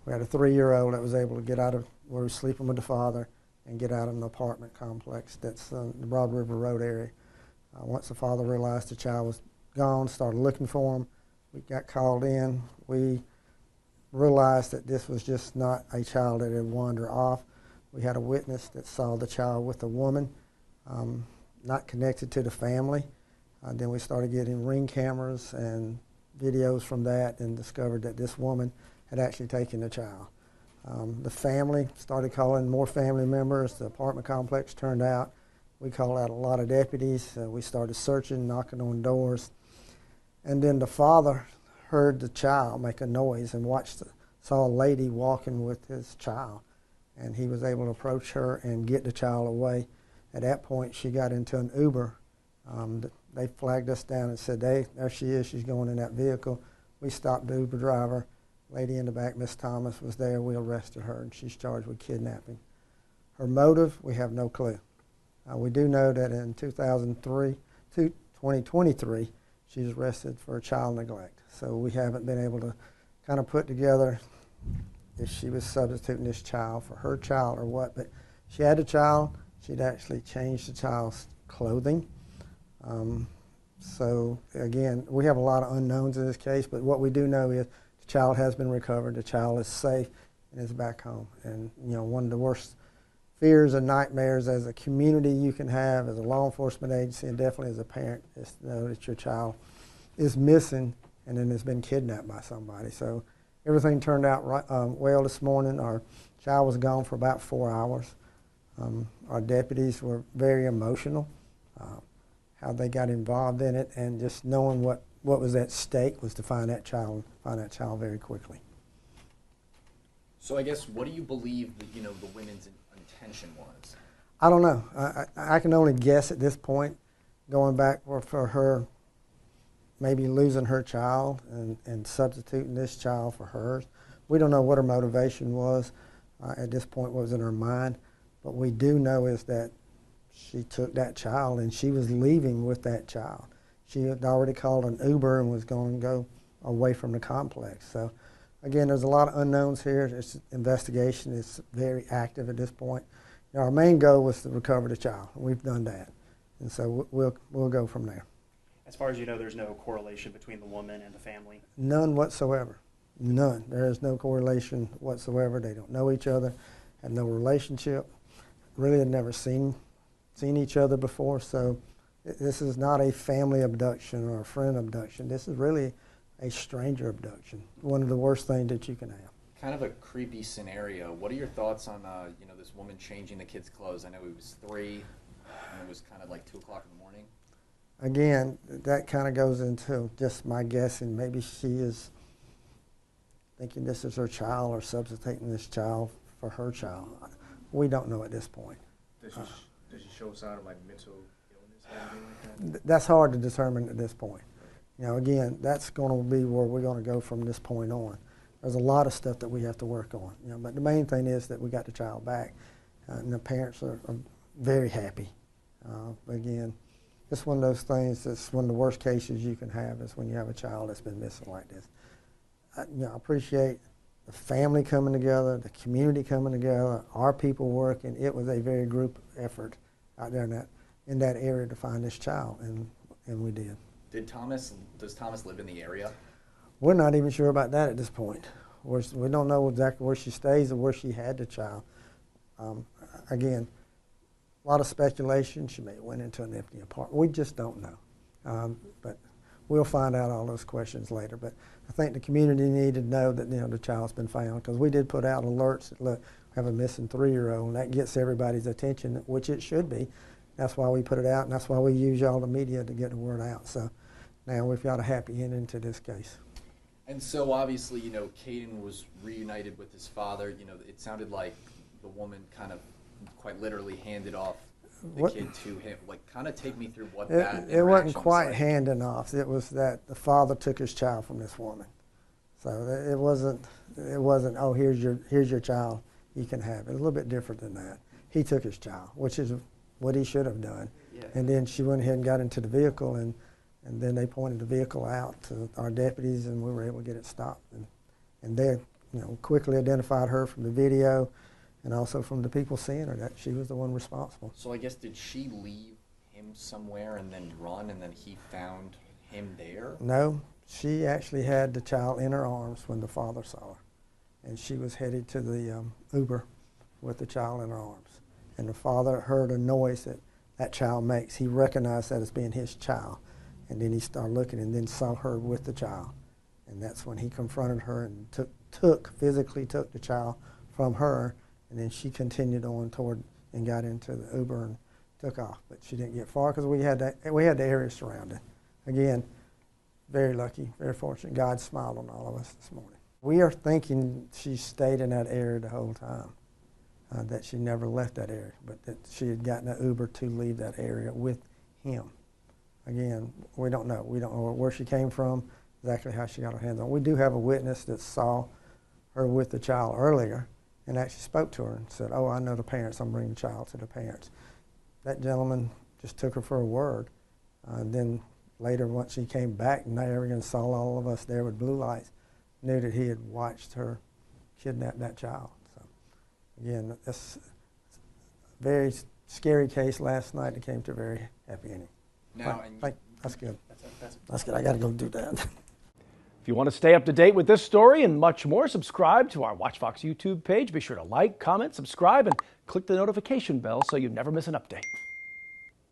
We had a 3-year-old that was able to get out of where he was sleeping with the father and get out of an apartment complex that's in the Broad River Road area. Once the father realized the child was gone, started looking for him, we got called in. We realized that this was just not a child that had wandered off. We had a witness that saw the child with a woman, not connected to the family. Then we started getting ring cameras and videos from that and discovered that this woman had actually taken the child. The family started calling more family members. The apartment complex turned out. We called out a lot of deputies. We started searching, knocking on doors. And then the father heard the child make a noise and saw a lady walking with his child. And he was able to approach her and get the child away. At that point, she got into an Uber. They flagged us down and said, hey, there she is. She's going in that vehicle. We stopped the Uber driver. Lady in the back, Miss Thomas, was there. We arrested her, and she's charged with kidnapping. Her motive, we have no clue. We do know that in 2023, she was arrested for child neglect. So we haven't been able to kind of put together if she was substituting this child for her child or what. But she had a child. She'd actually changed the child's clothing. So again, we have a lot of unknowns in this case, but what we do know is the child has been recovered, the child is safe, and is back home. And you know, one of the worst fears and nightmares as a community you can have, as a law enforcement agency, and definitely as a parent, is to know that your child is missing and then has been kidnapped by somebody. So everything turned out well this morning. Our child was gone for about 4 hours. Our deputies were very emotional. How they got involved in it, and just knowing what was at stake was to find that child very quickly. So I guess, what do you believe that, you know, the women's intention was? I don't know. I can only guess at this point, going back for her maybe losing her child and substituting this child for hers. We don't know what her motivation was at this point, what was in her mind, but we do know is that she took that child and she was leaving with that child. She had already called an Uber and was going to go away from the complex. So again, there's a lot of unknowns here. This investigation is very active at this point. You know, our main goal was to recover the child. We've done that. And so we'll go from there. As far as you know, there's no correlation between the woman and the family? None whatsoever. None. There is no correlation whatsoever. They don't know each other, have no relationship, really had never seen each other before. So this is not a family abduction or a friend abduction. This is really a stranger abduction. One of the worst things that you can have. Kind of a creepy scenario. What are your thoughts on you know, this woman changing the kid's clothes? I know he was 3, and it was kind of like 2 o'clock in the morning. Again, that kind of goes into just my guessing. Maybe she is thinking this is her child or substituting this child for her child. We don't know at this point. Does she show sign of like mental illness or anything like that? That's hard to determine at this point. You know, again, that's going to be where we're going to go from this point on. There's a lot of stuff that we have to work on. You know, but the main thing is that we got the child back, and the parents are very happy. Again, it's one of those things that's one of the worst cases you can have is when you have a child that's been missing like this. You know, I appreciate the family coming together, the community coming together, our people working. It was a very group effort out there in that area to find this child, and we did. Does Thomas live in the area? We're not even sure about that at this point. We don't know exactly where she stays or where she had the child. Again, a lot of speculation. She may have went into an empty apartment. We just don't know. But we'll find out all those questions later. But I think the community needed to know that, you know, the child's been found, because we did put out alerts that, look, we have a missing 3-year-old, and that gets everybody's attention, which it should be. That's why we put it out, and that's why we use all the media to get the word out. So now we've got a happy ending to this case. And so obviously, you know, Caden was reunited with his father. You know, it sounded like the woman kind of quite literally handed off the kid to him. Like, kind of take me through what that It wasn't was quite like. handing off. It was that the father took his child from this woman. So it wasn't, oh, here's your child, you can have it. It was a little bit different than that. He took his child, which is what he should have done. Yeah. And then she went ahead and got into the vehicle, and then they pointed the vehicle out to our deputies, and we were able to get it stopped. And quickly identified her from the video and also from the people seeing her that she was the one responsible. So I guess, did she leave him somewhere and then run, and then he found him there? No, she actually had the child in her arms when the father saw her. And she was headed to the Uber with the child in her arms. And the father heard a noise that child makes. He recognized that as being his child. And then he started looking and then saw her with the child. And that's when he confronted her and physically took the child from her. And then she continued on toward and got into the Uber and took off. But she didn't get far because we had the area surrounded. Again, very lucky, very fortunate. God smiled on all of us this morning. We are thinking she stayed in that area the whole time, that she never left that area, but that she had gotten an Uber to leave that area with him. Again, we don't know. We don't know where she came from, exactly how she got her hands on. We do have a witness that saw her with the child earlier and actually spoke to her and said, "Oh, I know the parents. I'm bringing the child to the parents." That gentleman just took her for a word. Then later, once she came back and everyone saw all of us there with blue lights, knew that he had watched her kidnap that child. So, again, that's a very scary case last night. It came to a very happy ending. Now, That's good. That's good. I got to go do that. If you want to stay up to date with this story and much more, subscribe to our Watch Fox YouTube page. Be sure to like, comment, subscribe, and click the notification bell so you never miss an update.